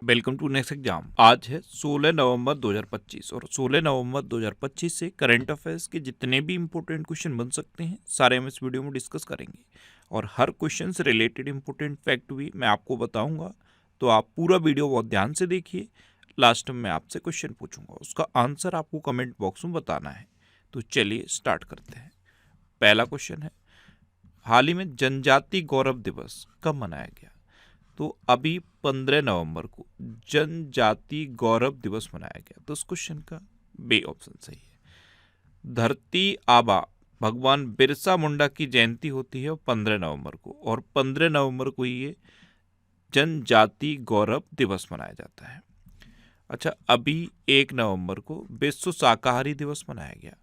Welcome to next exam. आज है 16 नवंबर 2025 और 16 नवंबर 2025 से करंट अफेयर्स के जितने भी इंपॉर्टेंट क्वेश्चन बन सकते हैं सारे हम इस वीडियो में डिस्कस करेंगे और हर क्वेश्चन से रिलेटेड इंपॉर्टेंट फैक्ट भी मैं आपको बताऊंगा। तो आप पूरा वीडियो बहुत ध्यान से देखिए। लास्ट में मैं आपसे क्वेश्चन पूछूंगा, उसका आंसर आपको कमेंट बॉक्स में बताना है। तो चलिए स्टार्ट करते हैं। पहला क्वेश्चन है, हाल ही में जनजाति गौरव दिवस कब मनाया गया? तो अभी 15 नवंबर को जनजाति गौरव दिवस मनाया गया। तो इस क्वेश्चन का बे ऑप्शन सही है। धरती आबा भगवान बिरसा मुंडा की जयंती होती है 15 नवंबर को और 15 नवंबर को ये जनजाति गौरव दिवस मनाया जाता है। अच्छा, अभी 1 नवंबर को विश्व शाकाहारी दिवस मनाया गया।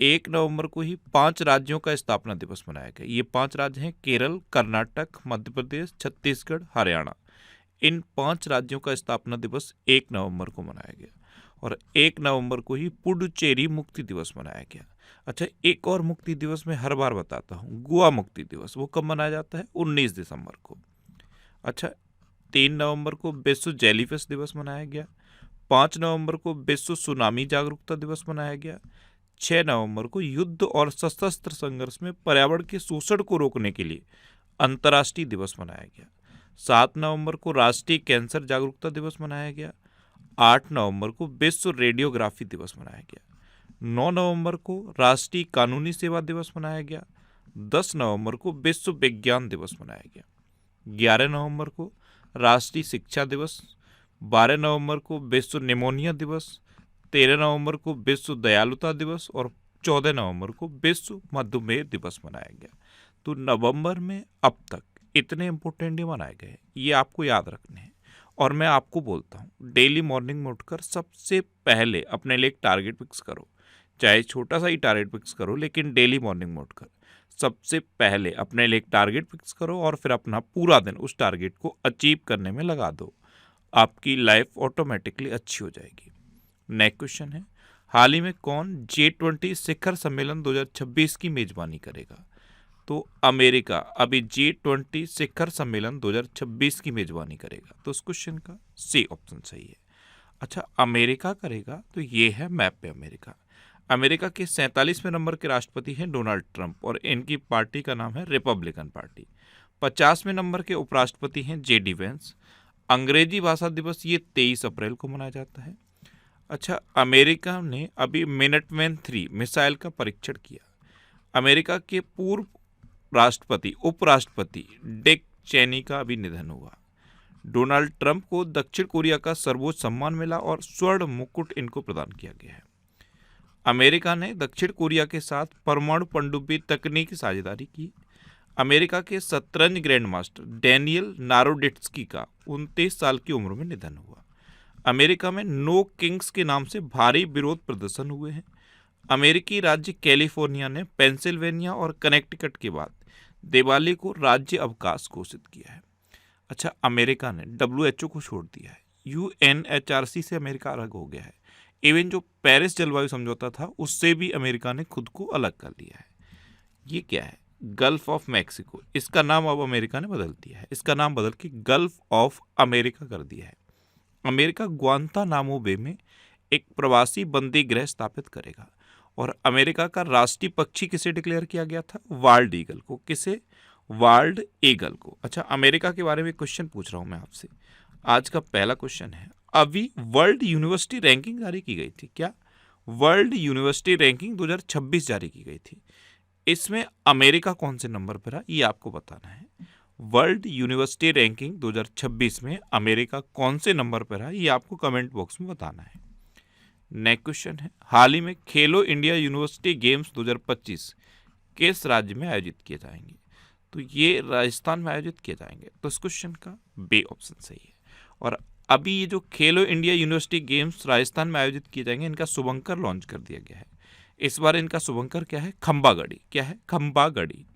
1 नवंबर को ही 5 राज्यों का स्थापना दिवस मनाया गया। ये 5 राज्य हैं केरल, कर्नाटक, मध्य प्रदेश, छत्तीसगढ़, हरियाणा। इन 5 राज्यों का स्थापना दिवस 1 नवंबर को मनाया गया और 1 नवंबर को ही पुडुचेरी मुक्ति दिवस मनाया गया। अच्छा, एक और मुक्ति दिवस मैं हर बार बताता हूँ, गोवा मुक्ति दिवस, वो कब मनाया जाता है? 19 दिसंबर को। अच्छा, 3 नवंबर को विश्व जेलीफिश दिवस मनाया गया। 5 नवंबर को विश्व सुनामी जागरूकता दिवस मनाया गया। 6 नवंबर को युद्ध और सशस्त्र संघर्ष में पर्यावरण के शोषण को रोकने के लिए अंतर्राष्ट्रीय दिवस मनाया गया। 7 नवंबर को राष्ट्रीय कैंसर जागरूकता दिवस मनाया गया। 8 नवंबर को विश्व रेडियोग्राफी दिवस मनाया गया। 9 नवंबर को राष्ट्रीय कानूनी सेवा दिवस मनाया गया। 10 नवंबर को विश्व विज्ञान दिवस मनाया गया। 11 नवंबर को राष्ट्रीय शिक्षा दिवस। 12 नवंबर को विश्व निमोनिया दिवस। 13 नवंबर को विश्व दयालुता दिवस और 14 नवंबर को विश्व मधुमेह दिवस मनाया गया। तो नवंबर में अब तक इतने इंपॉर्टेंट डे मनाए गए, ये आपको याद रखने हैं। और मैं आपको बोलता हूँ, डेली मॉर्निंग में उठकर सबसे पहले अपने लिए एक टारगेट फिक्स करो, चाहे छोटा सा ही टारगेट फिक्स करो, लेकिन डेली मॉर्निंग में उठकर सबसे पहले अपने लिए एक टारगेट फिक्स करो और फिर अपना पूरा दिन उस टारगेट को अचीव करने में लगा दो। आपकी लाइफ ऑटोमेटिकली अच्छी हो जाएगी। नेक्स्ट क्वेश्चन है, हाल ही में कौन G20 शिखर सम्मेलन 2026 की मेजबानी करेगा? तो अमेरिका अभी G20 शिखर सम्मेलन 2026 की मेजबानी करेगा। तो इस क्वेश्चन का सी ऑप्शन सही है। अच्छा, अमेरिका करेगा तो ये है मैप पे अमेरिका। अमेरिका के 47वें नंबर के राष्ट्रपति हैं डोनाल्ड ट्रंप और इनकी पार्टी का नाम है रिपब्लिकन पार्टी। 50वें नंबर के उपराष्ट्रपति हैं JD वेंस। अंग्रेजी भाषा दिवस ये 23 अप्रैल को मनाया जाता है। अच्छा, अमेरिका ने अभी मिनटमैन 3 मिसाइल का परीक्षण किया। अमेरिका के पूर्व राष्ट्रपति उपराष्ट्रपति डिक चेनी का अभी निधन हुआ। डोनाल्ड ट्रंप को दक्षिण कोरिया का सर्वोच्च सम्मान मिला और स्वर्ण मुकुट इनको प्रदान किया गया है। अमेरिका ने दक्षिण कोरिया के साथ परमाणु पनडुब्बी तकनीकी साझेदारी की। अमेरिका के शतरंज ग्रैंड मास्टर डैनियल नारोडिट्स्की का 29 साल की उम्र में निधन हुआ। अमेरिका में नो किंग्स के नाम से भारी विरोध प्रदर्शन हुए हैं। अमेरिकी राज्य कैलिफोर्निया ने पेंसिल्वेनिया और कनेक्टिकट के बाद दिवाली को राज्य अवकाश घोषित किया है। अच्छा, अमेरिका ने WHO को छोड़ दिया है। UNHRC से अमेरिका अलग हो गया है। इवन जो पेरिस जलवायु समझौता था उससे भी अमेरिका ने खुद को अलग कर लिया है। ये क्या है? गल्फ ऑफ मैक्सिको, इसका नाम अब अमेरिका ने बदल दिया है। इसका नाम बदल के गल्फ ऑफ अमेरिका कर दिया है। अमेरिका ग्वांतानामो बे में एक प्रवासी बंदी गृह स्थापित करेगा और अमेरिका का राष्ट्रीय पक्षी किसे डिक्लेयर किया गया था? वाल्ड ईगल को। किसे? वाल्ड ईगल को। अच्छा, अमेरिका के बारे में क्वेश्चन पूछ रहा हूं मैं आपसे। आज का पहला क्वेश्चन है, अभी वर्ल्ड यूनिवर्सिटी रैंकिंग जारी की गई थी। क्या? वर्ल्ड यूनिवर्सिटी रैंकिंग 2026 जारी की गई थी। इसमें अमेरिका कौन से नंबर पर है ये आपको बताना है। वर्ल्ड यूनिवर्सिटी रैंकिंग 2026 में अमेरिका कौन से नंबर पर है ये आपको कमेंट बॉक्स में बताना है। नेक्स्ट क्वेश्चन है, हाल ही में खेलो इंडिया यूनिवर्सिटी गेम्स 2025 किस राज्य में आयोजित किए जाएंगे? तो ये राजस्थान में आयोजित किए जाएंगे। तो इस क्वेश्चन का बी ऑप्शन सही है। और अभी ये जो खेलो इंडिया यूनिवर्सिटी गेम्स राजस्थान में आयोजित किए जाएंगे, इनका शुभंकर लॉन्च कर दिया गया है। इस बार इनका शुभंकर क्या है? खंबागढ़ी। क्या है? खंबागढ़ी।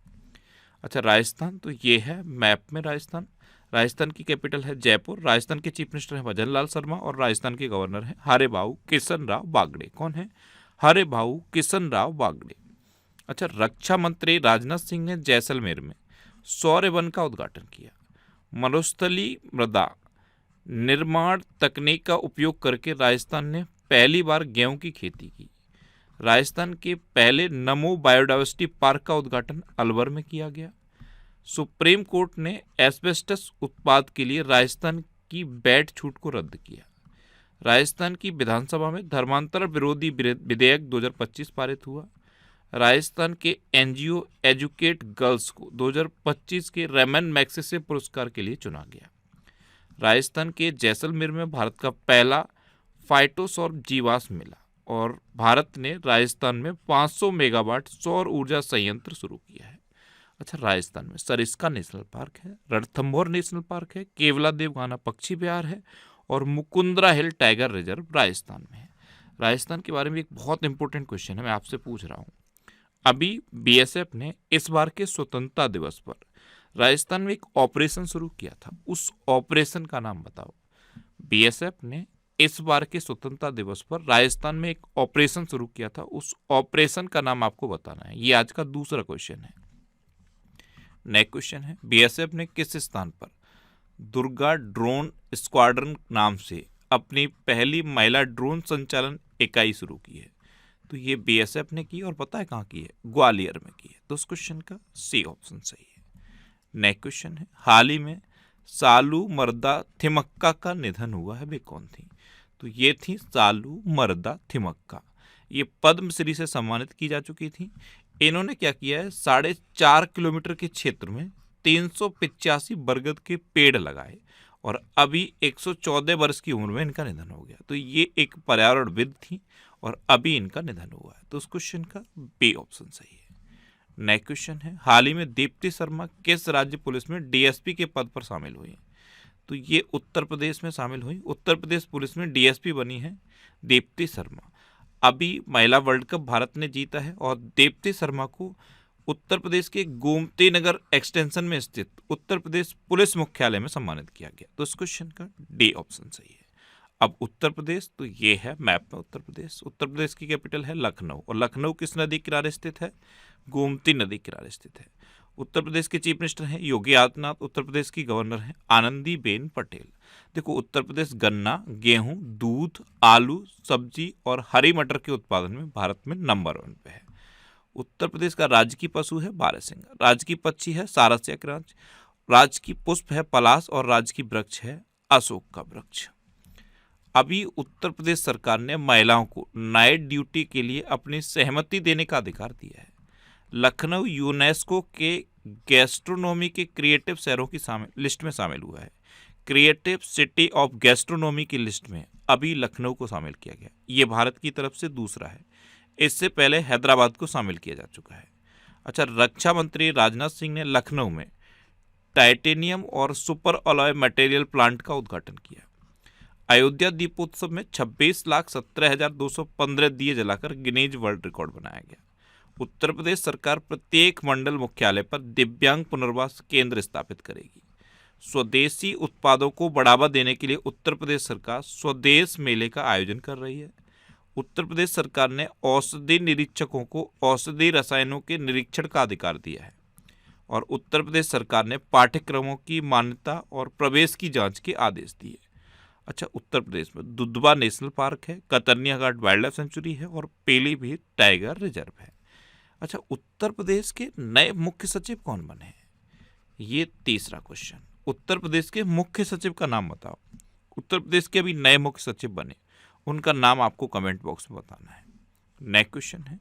अच्छा, राजस्थान तो ये है मैप में राजस्थान। राजस्थान की कैपिटल है जयपुर। राजस्थान के चीफ मिनिस्टर हैं भजन लाल शर्मा और राजस्थान के गवर्नर हैं हरिभाऊ किशन राव बागड़े। कौन है? हरिभाऊ किशन राव बागड़े। अच्छा, रक्षा मंत्री राजनाथ सिंह ने जैसलमेर में सौर वन का उद्घाटन किया। मरुस्थली मृदा निर्माण तकनीक का उपयोग करके राजस्थान ने पहली बार गेहूं की खेती की। राजस्थान के पहले नमो बायोडाइवर्सिटी पार्क का उद्घाटन अलवर में किया गया। सुप्रीम कोर्ट ने एस्बेस्टस उत्पाद के लिए राजस्थान की वैट छूट को रद्द किया। राजस्थान की विधानसभा में धर्मांतरण विरोधी विधेयक 2025 पारित हुआ। राजस्थान के एनजीओ एजुकेट गर्ल्स को 2025 के रेमन मैग्सेसे पुरस्कार के लिए चुना गया। राजस्थान के जैसलमेर में भारत का पहला फाइटोसौर जीवाश्म मिला और भारत ने राजस्थान में 500 मेगावाट सौर ऊर्जा संयंत्र शुरू किया है। अच्छा, राजस्थान में सरिस्का नेशनल पार्क है, रणथंभौर नेशनल पार्क है, केवलादेव गाना पक्षी विहार है और मुकुंदरा हिल टाइगर रिजर्व राजस्थान में है। राजस्थान के बारे में एक बहुत इंपॉर्टेंट क्वेश्चन है, मैं आपसे पूछ रहा हूँ। अभी बीएसएफ ने इस बार के स्वतंत्रता दिवस पर राजस्थान में एक ऑपरेशन शुरू किया था, उस ऑपरेशन का नाम बताओ। बीएसएफ ने इस बार के स्वतंत्रता दिवस पर राजस्थान में एक ऑपरेशन शुरू किया था, उस ऑपरेशन का नाम आपको बताना है। ये आज का दूसरा क्वेश्चन है। नेक्स्ट क्वेश्चन है, बीएसएफ ने किस स्थान पर दुर्गा ड्रोन स्क्वाड्रन नाम से अपनी पहली महिला ड्रोन संचालन इकाई शुरू की है? तो ये बीएसएफ ने की और पता है कहाँ की है? ग्वालियर में की है। तो उस क्वेश्चन का सी ऑप्शन सही है। नेक्स्ट क्वेश्चन है, हाल ही में सालू मर्दा थिमक्का का निधन हुआ है, वे कौन थी? तो ये थी सालू मर्दा थिमक्का। ये पद्मश्री से सम्मानित की जा चुकी थी। इन्होंने क्या किया है, 4.5 किलोमीटर के क्षेत्र में 385 बरगद के पेड़ लगाए और अभी 114 वर्ष की उम्र में इनका निधन हो गया। तो ये एक पर्यावरणविद थी और अभी इनका निधन हुआ है। तो उस क्वेश्चन का बी ऑप्शन सही है। नेक्स्ट क्वेश्चन है, हाल ही में दीप्ति शर्मा किस राज्य पुलिस में डीएसपी के पद पर शामिल हुई? तो ये उत्तर प्रदेश में शामिल हुई। उत्तर प्रदेश पुलिस में डीएसपी बनी है दीप्ति शर्मा। अभी महिला वर्ल्ड कप भारत ने जीता है और दीप्ति शर्मा को उत्तर प्रदेश के गोमती नगर एक्सटेंशन में स्थित उत्तर प्रदेश पुलिस मुख्यालय में सम्मानित किया गया। तो इस क्वेश्चन का डी ऑप्शन सही है। अब उत्तर प्रदेश, तो ये है मैप में उत्तर प्रदेश। उत्तर प्रदेश की कैपिटल है लखनऊ और लखनऊ किस नदी किनारे स्थित है? गोमती नदी किनारे स्थित है। उत्तर प्रदेश के चीफ मिनिस्टर हैं योगी आदित्यनाथ। उत्तर प्रदेश की गवर्नर हैं आनंदीबेन पटेल। देखो, उत्तर प्रदेश गन्ना, गेहूं, दूध, आलू, सब्जी और हरी मटर के उत्पादन में भारत में नंबर 1 पे है। उत्तर प्रदेश का राजकीय पशु है बारहसिंगा, राजकीय पक्षी है सारस्या क्रांच, राजकीय पुष्प है पलाश और राजकीय वृक्ष है अशोक का वृक्ष। अभी उत्तर प्रदेश सरकार ने महिलाओं को नाइट ड्यूटी के लिए अपनी सहमति देने का अधिकार दिया है। लखनऊ यूनेस्को के गैस्ट्रोनॉमी के क्रिएटिव शहरों की लिस्ट में शामिल हुआ है। क्रिएटिव सिटी ऑफ गैस्ट्रोनॉमी की लिस्ट में अभी लखनऊ को शामिल किया गया। ये भारत की तरफ से दूसरा है। इससे पहले हैदराबाद को शामिल किया जा चुका है। अच्छा, रक्षा मंत्री राजनाथ सिंह ने लखनऊ में टाइटेनियम और सुपर अलॉय मटेरियल प्लांट का उद्घाटन किया। अयोध्या दीपोत्सव में 26,17,215 दिए जलाकर गिनीज वर्ल्ड रिकॉर्ड बनाया गया। उत्तर प्रदेश सरकार प्रत्येक मंडल मुख्यालय पर दिव्यांग पुनर्वास केंद्र स्थापित करेगी। स्वदेशी उत्पादों को बढ़ावा देने के लिए उत्तर प्रदेश सरकार स्वदेश मेले का आयोजन कर रही है। उत्तर प्रदेश सरकार ने औषधि निरीक्षकों को औषधि रसायनों के निरीक्षण का अधिकार दिया है और उत्तर प्रदेश सरकार ने पाठ्यक्रमों की मान्यता और प्रवेश की जांच के आदेश दिए। अच्छा, उत्तर प्रदेश में दुधवा नेशनल पार्क है, कतर्निया घाट वाइल्ड लाइफ सेंचुरी है और पीलीभीत टाइगर रिजर्व है। अच्छा, उत्तर प्रदेश के नए मुख्य सचिव कौन बने हैं? ये तीसरा क्वेश्चन। उत्तर प्रदेश के मुख्य सचिव का नाम बताओ। उत्तर प्रदेश के अभी नए मुख्य सचिव बने, उनका नाम आपको कमेंट बॉक्स में बताना है। नेक्स्ट क्वेश्चन है,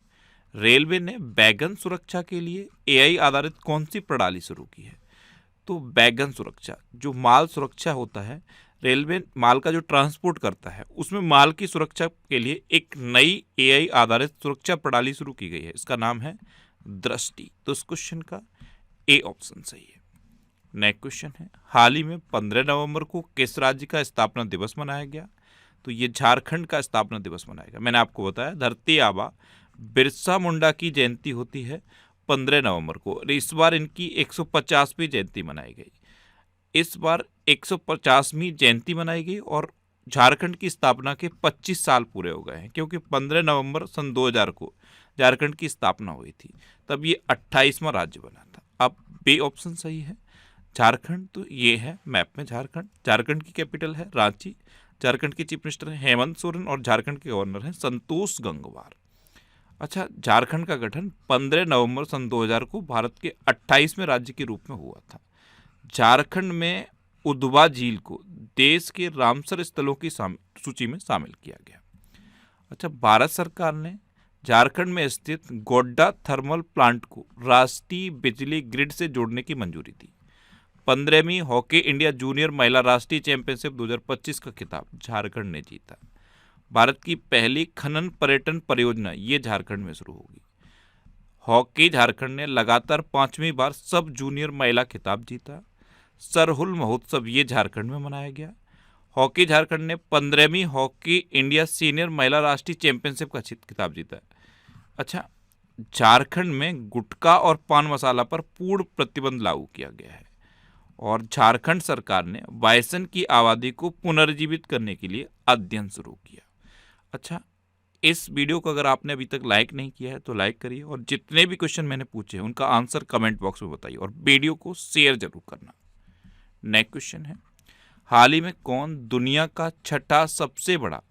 रेलवे ने बैगन सुरक्षा के लिए एआई आधारित कौन सी प्रणाली शुरू की है? तो बैगन सुरक्षा, जो माल सुरक्षा होता है, रेलवे माल का जो ट्रांसपोर्ट करता है उसमें माल की सुरक्षा के लिए एक नई एआई आधारित सुरक्षा प्रणाली शुरू की गई है। इसका नाम है दृष्टि। तो इस क्वेश्चन का ए ऑप्शन सही है। नेक्स्ट क्वेश्चन है, हाल ही में 15 नवंबर को किस राज्य का स्थापना दिवस मनाया गया? तो ये झारखंड का स्थापना दिवस मनाया गया। मैंने आपको बताया धरती आबा बिरसा मुंडा की जयंती होती है 15 नवंबर को और इस बार इनकी 150वीं जयंती मनाई गई। इस बार 150वीं जयंती मनाई गई और झारखंड की स्थापना के 25 साल पूरे हो गए हैं, क्योंकि 15 नवंबर सन 2000 को झारखंड की स्थापना हुई थी, तब ये 28वां राज्य बना था। अब बी ऑप्शन सही है। झारखंड, तो ये है मैप में झारखंड। झारखंड की कैपिटल है रांची। झारखंड के चीफ मिनिस्टर हैं हेमंत सोरेन और झारखंड के गवर्नर हैं संतोष गंगवार। अच्छा, झारखंड का गठन 15 नवंबर सन 2000 को भारत के 28वें राज्य के रूप में हुआ था। झारखंड में उधवा झील को देश के रामसर स्थलों की सूची में शामिल किया गया। अच्छा, भारत सरकार ने झारखंड में स्थित गोड्डा थर्मल प्लांट को राष्ट्रीय बिजली ग्रिड से जोड़ने की मंजूरी दी। 15वीं हॉकी इंडिया जूनियर महिला राष्ट्रीय चैंपियनशिप 2025 का खिताब झारखंड ने जीता। भारत की पहली खनन पर्यटन परियोजना ये झारखंड में शुरू होगी। हॉकी झारखंड ने लगातार 5वीं बार सब जूनियर महिला खिताब जीता। सरहुल महोत्सव ये झारखंड में मनाया गया। हॉकी झारखंड ने 15वीं हॉकी इंडिया सीनियर महिला राष्ट्रीय चैंपियनशिप का खिताब जीता। अच्छा, झारखंड में गुटखा और पान मसाला पर पूर्ण प्रतिबंध लागू किया गया है और झारखंड सरकार ने बायसन की आबादी को पुनर्जीवित करने के लिए अध्ययन शुरू किया। अच्छा, इस वीडियो को अगर आपने अभी तक लाइक नहीं किया है तो लाइक करिए और जितने भी क्वेश्चन मैंने पूछे हैं उनका आंसर कमेंट बॉक्स में बताइए और वीडियो को शेयर जरूर करना। नेक्स्ट क्वेश्चन है, हाल ही में कौन दुनिया का छठा सबसे बड़ा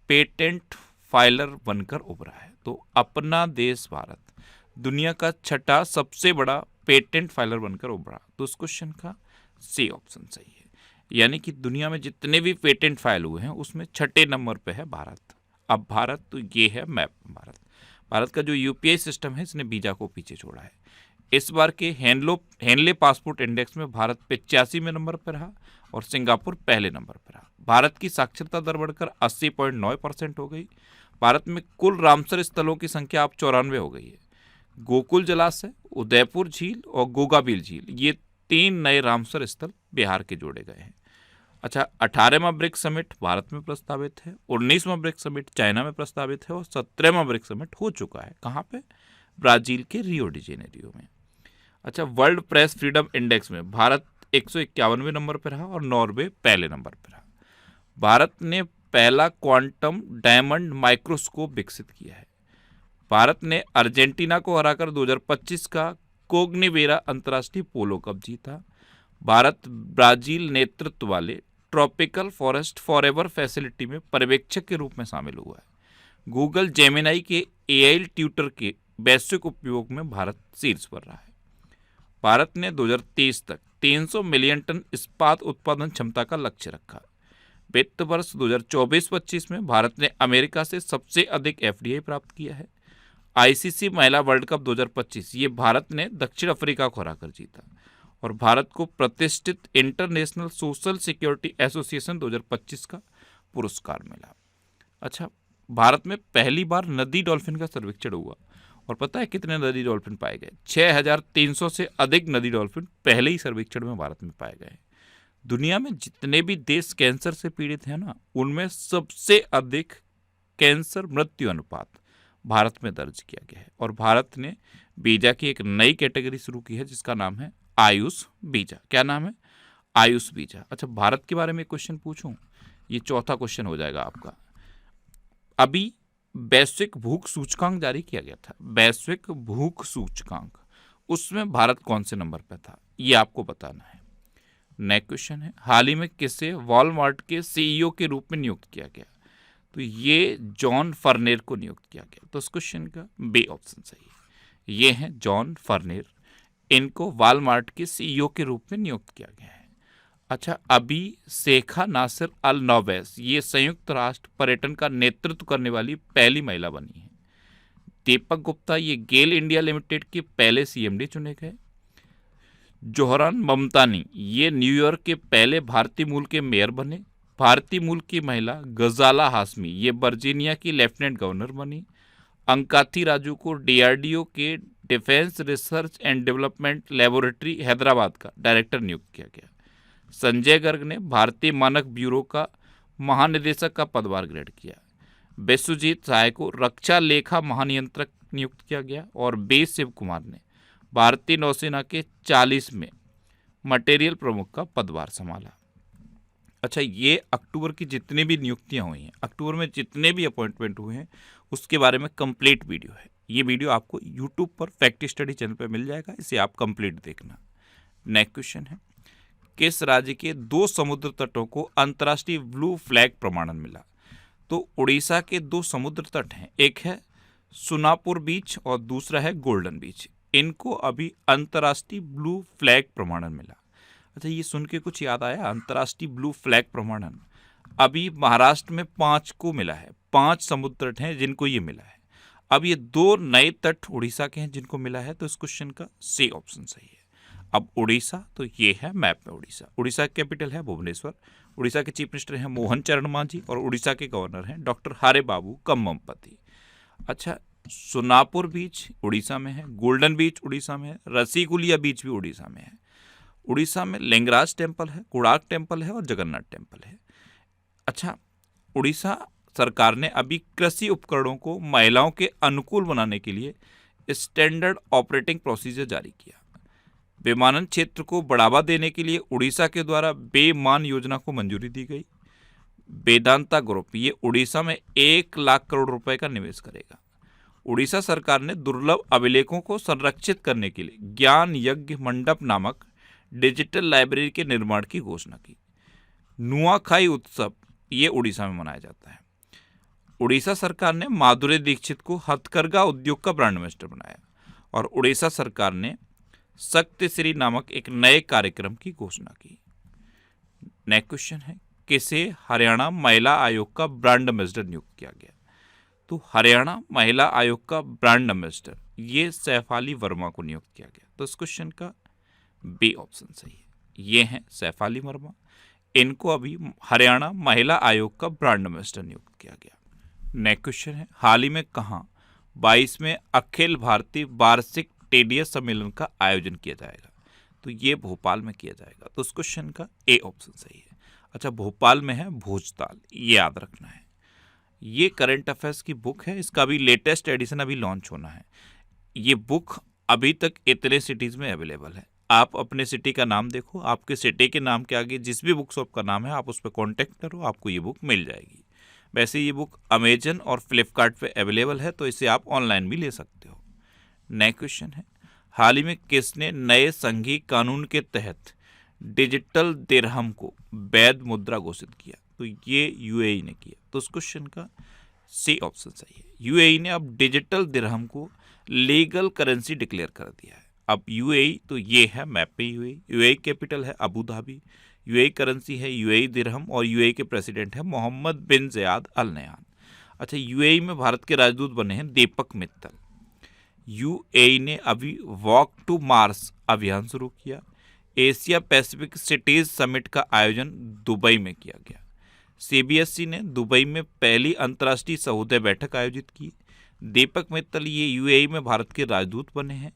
पेटेंट फाइलर बनकर उभरा है? तो अपना देश भारत दुनिया का छठा सबसे बड़ा पेटेंट फाइलर बनकर उभरा। तो उस क्वेश्चन का सी ऑप्शन सही है, यानी कि दुनिया में जितने भी पेटेंट फाइल हुए हैं उसमें छठे नंबर पे है भारत। अब भारत, तो ये है मैप भारत। भारत का जो यूपीआई सिस्टम है इसने वीजा को पीछे छोड़ा है। इस बार के हेनले पासपोर्ट इंडेक्स में भारत 85वें नंबर पर रहा और सिंगापुर पहले नंबर पर रहा। भारत की साक्षरता दर बढ़कर 80.9% हो गई। भारत में कुल रामसर स्थलों की संख्या अब 94 हो गई है। गोकुल जलाशय, उदयपुर झील और गोगाबिल झील ये 3 नए रामसर स्थल बिहार के जोड़े गए हैं। अच्छा, 18वां ब्रिक्स समिट भारत में प्रस्तावित है। 19वां ब्रिक्स समिट चाइना में प्रस्तावित है और 17वां ब्रिक्स समिट हो चुका है। कहाँ पे? ब्राजील के रियो डी जेनेरियो में। अच्छा, वर्ल्ड प्रेस फ्रीडम इंडेक्स में भारत 151वें नंबर पर रहा और नॉर्वे पहले नंबर पर रहा। भारत ने पहला क्वांटम डायमंड माइक्रोस्कोप विकसित किया है। भारत ने अर्जेंटीना को हराकर 2025 का कोग्निवेरा अंतर्राष्ट्रीय पोलो कप जीता। भारत ब्राजील नेतृत्व वाले ट्रॉपिकल फॉरेस्ट फॉरएवर फैसिलिटी में पर्यवेक्षक के रूप में शामिल हुआ है। गूगल जेमिनाई के एआई ट्यूटर के वैश्विक उपयोग में भारत शीर्ष पर रहा है। भारत ने 2023 तक 300 मिलियन टन इस्पात उत्पादन क्षमता का लक्ष्य रखा। वित्त वर्ष 2024-25 में भारत ने अमेरिका से सबसे अधिक एफडीआई प्राप्त किया है। आईसीसी महिला वर्ल्ड कप 2025 ये भारत ने दक्षिण अफ्रीका को हराकर जीता और भारत को प्रतिष्ठित इंटरनेशनल सोशल सिक्योरिटी एसोसिएशन 2025 का पुरस्कार मिला। अच्छा, भारत में पहली बार नदी डॉल्फिन का सर्वेक्षण हुआ और पता है कितने नदी डॉल्फिन पाए गए? 6300 से अधिक नदी डॉल्फिन पहले ही सर्वेक्षण में भारत में पाए गए। दुनिया में जितने भी देश कैंसर से पीड़ित हैं ना, उनमें सबसे अधिक कैंसर मृत्यु अनुपात भारत में दर्ज किया गया है और भारत ने वीजा की एक नई कैटेगरी शुरू की है जिसका नाम है आयुष वीजा। क्या नाम है? आयुष वीजा। अच्छा, भारत के बारे में क्वेश्चन पूछूं, ये चौथा क्वेश्चन हो जाएगा आपका। अभी वैश्विक भूख सूचकांक जारी किया गया था, वैश्विक भूख सूचकांक, उसमें भारत कौन से नंबर पर था ये आपको बताना है। नेक्स्ट क्वेश्चन है, हाल ही में किसे वॉलमार्ट के सीईओ के रूप में नियुक्त किया गया? तो ये जॉन फर्नेर को नियुक्त किया गया। तो इस क्वेश्चन का बी ऑप्शन सही है, ये हैं जॉन फर्नेर, इनको वॉलमार्ट के सीईओ के रूप में नियुक्त किया गया है। अच्छा, अभी शेखा नासिर अल नौबैस ये संयुक्त राष्ट्र पर्यटन का नेतृत्व करने वाली पहली महिला बनी है। दीपक गुप्ता ये गेल इंडिया लिमिटेड के पहले सीएमडी चुने गए। जोहरान ममतानी ये न्यूयॉर्क के पहले भारतीय मूल के मेयर बने। भारतीय मूल की महिला गजाला हाशमी ये वर्जीनिया की लेफ्टिनेंट गवर्नर बनी। अंकाथी राजू को डीआरडीओ के defence research and development laboratory Hyderabad का डायरेक्टर नियुक्त किया गया। संजय गर्ग ने भारतीय मानक ब्यूरो का महानिदेशक का पदभार ग्रहण किया। विश्वजीत साय को रक्षा लेखा महानियंत्रक नियुक्त किया गया और बी शिव कुमार ने भारतीय नौसेना के 40वें मटेरियल प्रमुख का पदभार संभाला। अच्छा, ये अक्टूबर की जितनी भी नियुक्तियां हुई हैं, अक्टूबर में जितने भी अपॉइंटमेंट हुए हैं उसके बारे में कंप्लीट वीडियो है। ये वीडियो आपको यूट्यूब पर फैक्ट स्टडी चैनल पर मिल जाएगा, इसे आप कंप्लीट देखना। नेक्स्ट क्वेश्चन है, किस राज्य के 2 समुद्र तटों को अंतर्राष्ट्रीय ब्लू फ्लैग प्रमाणन मिला? तो उड़ीसा के 2 समुद्र तट हैं, एक है सुनापुर बीच और दूसरा है गोल्डन बीच। इनको अभी अंतर्राष्ट्रीय ब्लू फ्लैग प्रमाणन मिला। अच्छा, ये सुन के कुछ याद आया? अंतर्राष्ट्रीय ब्लू फ्लैग प्रमाणन अभी महाराष्ट्र में 5 को मिला है, 5 समुद्र तट हैं जिनको ये मिला है। अब ये 2 नए तट उड़ीसा के हैं जिनको मिला है, तो इस क्वेश्चन का सी ऑप्शन सही है। अब उड़ीसा तो ये है मैप में उड़ीसा। उड़ीसा की कैपिटल है भुवनेश्वर। उड़ीसा के चीफ मिनिस्टर हैं मोहन चरण मांझी और उड़ीसा के गवर्नर हैं डॉक्टर हरे बाबू कम्ममपति। अच्छा, सुनापुर बीच उड़ीसा में है, गोल्डन बीच उड़ीसा में है, रसीकुलिया बीच भी उड़ीसा में है। उड़ीसा में लिंगराज टेम्पल है, कोणार्क टेम्पल है और जगन्नाथ टेम्पल है। अच्छा, उड़ीसा सरकार ने अभी कृषि उपकरणों को महिलाओं के अनुकूल बनाने के लिए स्टैंडर्ड ऑपरेटिंग प्रोसीजर जारी किया। विमानन क्षेत्र को बढ़ावा देने के लिए उड़ीसा के द्वारा बेमान योजना को मंजूरी दी गई। वेदांता ग्रुप ये उड़ीसा में 1 लाख करोड़ रुपए का निवेश करेगा। उड़ीसा सरकार ने दुर्लभ अभिलेखों को संरक्षित करने के लिए ज्ञान यज्ञ मंडप नामक डिजिटल लाइब्रेरी के निर्माण की घोषणा की। नुआखाई उत्सव ये उड़ीसा में मनाया जाता है। उड़ीसा सरकार ने माधुरी दीक्षित को हथकरघा उद्योग का ब्रांड एम्बेसडर बनाया और उड़ीसा सरकार ने शक्तिश्री नामक एक नए कार्यक्रम की घोषणा की। नेक्स्ट क्वेश्चन है, किसे हरियाणा महिला आयोग का ब्रांड एम्बेसडर नियुक्त किया गया? तो हरियाणा महिला आयोग का ब्रांड एम्बेसडर ये सैफाली वर्मा को नियुक्त किया गया। तो इस क्वेश्चन का बी ऑप्शन सही है। ये हैं सैफाली वर्मा। इनको अभी हरियाणा महिला आयोग का ब्रांड एम्बेसडर नियुक्त किया गया। नेक्स्ट क्वेश्चन है, हाल ही में कहाँ 22वें अखिल भारतीय वार्षिक टेडियस सम्मेलन का आयोजन किया जाएगा? तो ये भोपाल में किया जाएगा। तो इस क्वेश्चन का ए ऑप्शन सही है। अच्छा, भोपाल में है भोजताल, ये याद रखना है। ये करंट अफेयर्स की बुक है, इसका भी लेटेस्ट एडिशन अभी लॉन्च होना है। ये बुक अभी तक इतने सिटीज़ में अवेलेबल है। आप अपने सिटी का नाम देखो, आपके सिटी के नाम के आगे जिस भी बुक शॉप का नाम है आप उस पर कॉन्टैक्ट करो, आपको ये बुक मिल जाएगी। वैसे ये बुक अमेजन और फ्लिपकार्ट पे अवेलेबल है, तो इसे आप ऑनलाइन भी ले सकते हो। नेक्स्ट क्वेश्चन है, हाल ही में किसने नए संघीय कानून के तहत डिजिटल दिरहम को वैध मुद्रा घोषित किया? तो ये यूएई ने किया। तो उस क्वेश्चन का सी ऑप्शन सही है। यूएई ने अब डिजिटल दिरहम को लीगल करेंसी डिक्लेयर कर दिया है। अब यूएई तो ये है मैप पे यूएई। यूएई कैपिटल है अबू धाबी। यूएई करेंसी है यूएई दिरहम और यूएई के प्रेसिडेंट है मोहम्मद बिन ज़याद अल नह्यान। अच्छा, यूएई में भारत के राजदूत बने हैं दीपक मित्तल। यूएई ने अभी वॉक टू मार्स अभियान शुरू किया। एशिया पैसिफिक सिटीज समिट का आयोजन दुबई में किया गया। सीबीएसई ने दुबई में पहली अंतर्राष्ट्रीय सहोदय बैठक आयोजित की। दीपक मित्तल ये यूएई में भारत के राजदूत बने हैं।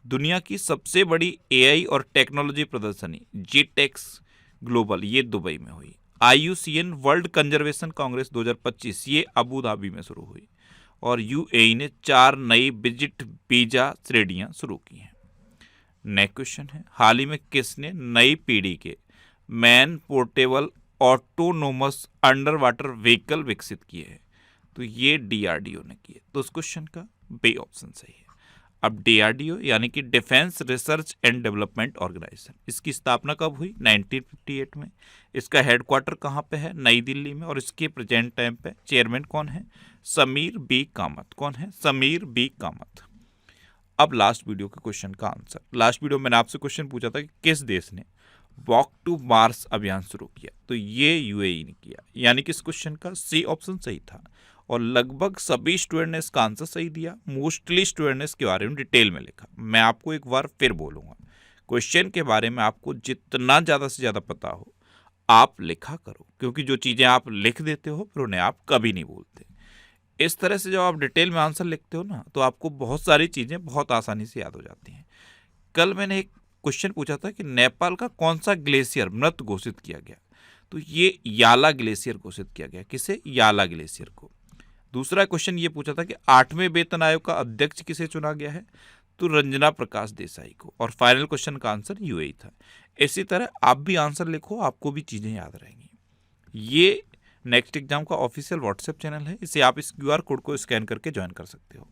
दुनिया की सबसे बड़ी एआई और टेक्नोलॉजी प्रदर्शनी जीटेक्स ग्लोबल ये दुबई में हुई। IUCN वर्ल्ड कंजर्वेशन कांग्रेस 2025 ये अबू धाबी में शुरू हुई और यूएई ने 4 नई विजिट वीजा श्रेणियां शुरू की हैं। नेक्स्ट क्वेश्चन है, हाल ही में किसने नई पीढ़ी के man portable autonomous under water vehicle विकसित किए हैं? तो ये DRDO ने किए। तो उस क्वेश्चन का बी ऑप्शन सही है। अब DRDO यानी कि defence research and development organisation, इसकी स्थापना कब हुई? 1958 में। इसका हेडक्वार्टर कहाँ पे है? नई दिल्ली में। और इसके प्रेजेंट टाइम पे चेयरमैन कौन है? समीर बी कामत। कौन है? समीर बी कामत। अब लास्ट वीडियो के क्वेश्चन का आंसर। लास्ट वीडियो में मैंने आपसे क्वेश्चन पूछा था कि किस देश ने वॉक टू मार्स अभियान शुरू किया? तो ये यूएई ने किया, यानी कि इस क्वेश्चन का सी ऑप्शन सही था और लगभग सभी स्टूडेंट ने इसका आंसर सही दिया। मोस्टली स्टूडेंट ने इसके बारे में डिटेल में लिखा। मैं आपको एक बार फिर बोलूँगा, क्वेश्चन के बारे में आपको जितना ज़्यादा से ज़्यादा पता हो आप लिखा करो, क्योंकि जो चीज़ें आप लिख देते हो फिर उन्हें आप कभी नहीं भूलते। इस तरह से जब आप डिटेल में आंसर लिखते हो ना, तो आपको बहुत सारी चीज़ें बहुत आसानी से याद हो जाती हैं। कल मैंने एक क्वेश्चन पूछा था कि नेपाल का कौन सा ग्लेशियर मृत घोषित किया गया? तो ये याला ग्लेशियर घोषित किया गया। किसे? याला ग्लेशियर को। दूसरा क्वेश्चन ये पूछा था कि 8वें वेतन आयोग का अध्यक्ष किसे चुना गया है? तो रंजना प्रकाश देसाई को। और फाइनल क्वेश्चन का आंसर यूएई था। इसी तरह आप भी आंसर लिखो, आपको भी चीज़ें याद रहेंगी। ये नेक्स्ट एग्जाम का ऑफिशियल व्हाट्सएप चैनल है, इसे आप इस QR कोड को स्कैन करके ज्वाइन कर सकते हो।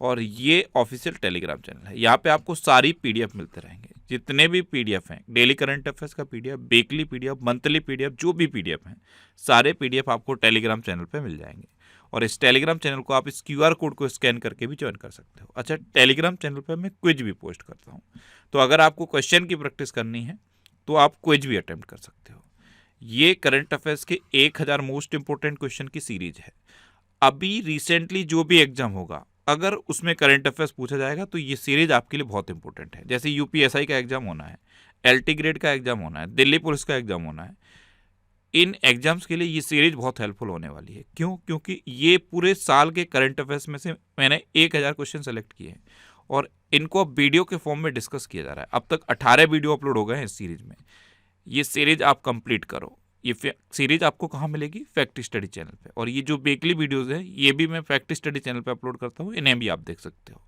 और ये ऑफिशियल टेलीग्राम चैनल है, यहाँ पे आपको सारी PDF मिलते रहेंगे। जितने भी पीडीएफ हैं, डेली करंट अफेयर्स का PDF, weekly PDF, monthly PDF, जो भी पीडीएफ हैं, सारे पीडीएफ आपको टेलीग्राम चैनल पे मिल जाएंगे। और इस टेलीग्राम चैनल को आप इस क्यूआर कोड को स्कैन करके भी ज्वाइन कर सकते हो। अच्छा, टेलीग्राम चैनल पर मैं क्विज भी पोस्ट करता हूँ, तो अगर आपको क्वेश्चन की प्रैक्टिस करनी है तो आप क्विज भी अटेम्प्ट कर सकते हो। ये करंट अफेयर्स के 1000 मोस्ट इंपोर्टेंट क्वेश्चन की सीरीज है। अभी रिसेंटली जो भी एग्जाम होगा, अगर उसमें करंट अफेयर्स पूछा जाएगा तो ये सीरीज आपके लिए बहुत इंपॉर्टेंट है। जैसे यूपीएसआई का एग्जाम होना है, एलटी ग्रेड का एग्जाम होना है, दिल्ली पुलिस का एग्जाम होना है, इन एग्जाम्स के लिए ये सीरीज बहुत हेल्पफुल होने वाली है। क्यों? क्योंकि ये पूरे साल के करंट अफेयर्स में से मैंने 1000 क्वेश्चन सेलेक्ट किए हैं और इनको अब वीडियो के फॉर्म में डिस्कस किया जा रहा है। अब तक 18 वीडियो अपलोड हो गए हैं इस सीरीज में। ये सीरीज आप कंप्लीट करो। ये सीरीज आपको कहाँ मिलेगी? फैक्ट स्टडी चैनल पे। और ये जो वीकली वीडियोस हैं ये भी मैं फैक्ट स्टडी चैनल पे अपलोड करता हूँ, इन्हें भी आप देख सकते हो।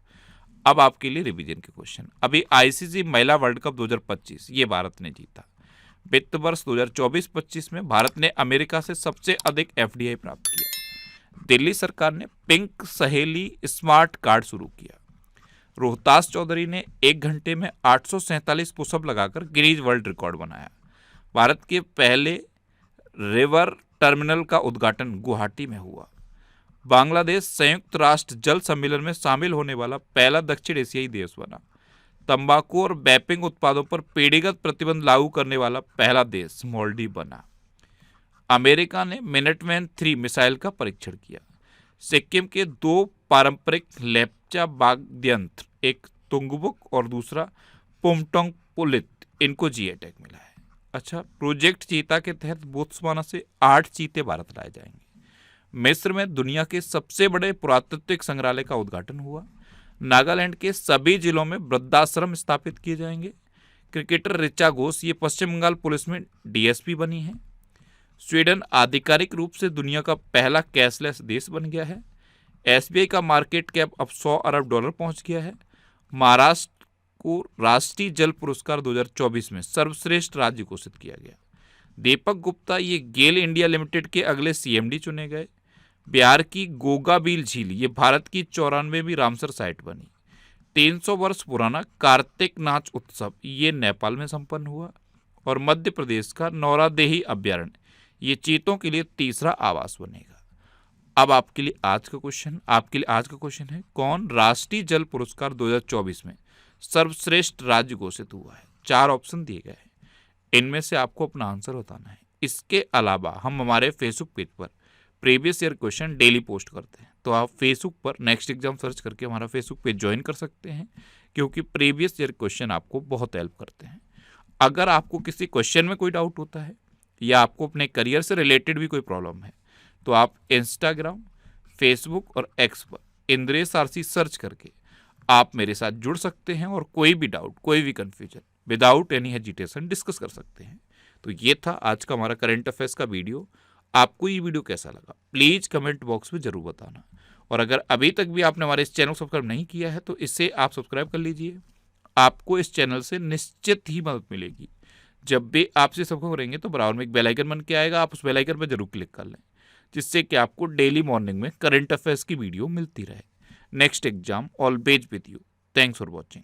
अब आपके लिए रिवीजन के क्वेश्चन। अभी आईसीसी महिला वर्ल्ड कप 2025 ये भारत ने जीता। वित्त वर्ष 2024-25 में भारत ने अमेरिका से सबसे अधिक एफडीआई प्राप्त किया। दिल्ली सरकार ने पिंक सहेली स्मार्ट कार्ड शुरू किया। रोहतास चौधरी ने 1 घंटे में 847 पुशअप लगाकर गिनीज वर्ल्ड रिकॉर्ड बनाया। भारत के पहले रिवर टर्मिनल का उद्घाटन गुवाहाटी में हुआ। बांग्लादेश संयुक्त राष्ट्र जल सम्मेलन में शामिल होने वाला पहला दक्षिण एशियाई देश बना। तंबाकू और वैपिंग उत्पादों पर पीढ़ीगत प्रतिबंध लागू करने वाला पहला देश मालदीव बना। अमेरिका ने मिनटमैन 3 मिसाइल का परीक्षण किया। सिक्किम के 2 पारंपरिक लेप्चा वाद्ययंत्र, एक तुंगबुक और दूसरा पुमटोंग पुलित, इनको जीआई टैग मिला है। अच्छा, प्रोजेक्ट चीता के तहत बोत्सवाना से 8 चीते भारत लाए जाएंगे। मिस्र में दुनिया के सबसे बड़े पुरातात्विक संग्रहालय का उद्घाटन हुआ। नागालैंड के सभी जिलों में वृद्धाश्रम स्थापित किए जाएंगे। क्रिकेटर ऋचा घोष ये पश्चिम बंगाल पुलिस में डीएसपी बनी है। स्वीडन आधिकारिक रूप से दुनिया का पहला कैशलेस देश बन गया है। एसबीआई का मार्केट कैप अब $100 अरब पहुंच गया है। महाराष्ट्र को राष्ट्रीय जल पुरस्कार 2024 में सर्वश्रेष्ठ राज्य घोषित किया गया। दीपक गुप्ता ये गेल इंडिया लिमिटेड के अगले सीएमडी चुने गए। बिहार की गोगाबील झील ये भारत की 94वीं रामसर साइट बनी। 300 वर्ष पुराना कार्तिक नाच उत्सव ये नेपाल में संपन्न हुआ। और मध्य प्रदेश का नौरादेही अभ्यारण्य ये चीतों के लिए तीसरा आवास बनेगा। अब आपके लिए आज का क्वेश्चन है, कौन राष्ट्रीय जल पुरस्कार 2024 में सर्वश्रेष्ठ राज्य घोषित हुआ है? 4 ऑप्शन दिए गए हैं, इनमें से आपको अपना आंसर बताना है। इसके अलावा हम हमारे फेसबुक पेज पर previous year question daily post करते हैं, तो आप फेसबुक पर नेक्स्ट एग्जाम सर्च करके हमारा फेसबुक पेज ज्वाइन कर सकते हैं, क्योंकि प्रीवियस ईयर क्वेश्चन आपको बहुत हेल्प करते हैं। अगर आपको किसी क्वेश्चन में कोई डाउट होता है या आपको अपने करियर से रिलेटेड भी कोई प्रॉब्लम है, तो आप इंस्टाग्राम, फेसबुक और एक्स पर इंद्रेश आरसी सर्च करके आप मेरे साथ जुड़ सकते हैं और कोई भी डाउट, कोई भी confusion without any hesitation discuss कर सकते हैं। तो ये था आज का हमारा करंट अफेयर्स का वीडियो। आपको ये वीडियो कैसा लगा प्लीज़ कमेंट बॉक्स में ज़रूर बताना। और अगर अभी तक भी आपने हमारे इस चैनल को सब्सक्राइब नहीं किया है तो इसे आप सब्सक्राइब कर लीजिए। आपको इस चैनल से निश्चित ही मदद मिलेगी। जब भी आपसे सब्सक्राइब करेंगे तो बराबर में एक बेल आइकन बन के आएगा, आप उस बेल आइकन पर जरूर क्लिक कर लें, जिससे कि आपको डेली मॉर्निंग में करंट अफेयर्स की वीडियो मिलती रहे। Next exam always with you. Thanks for watching.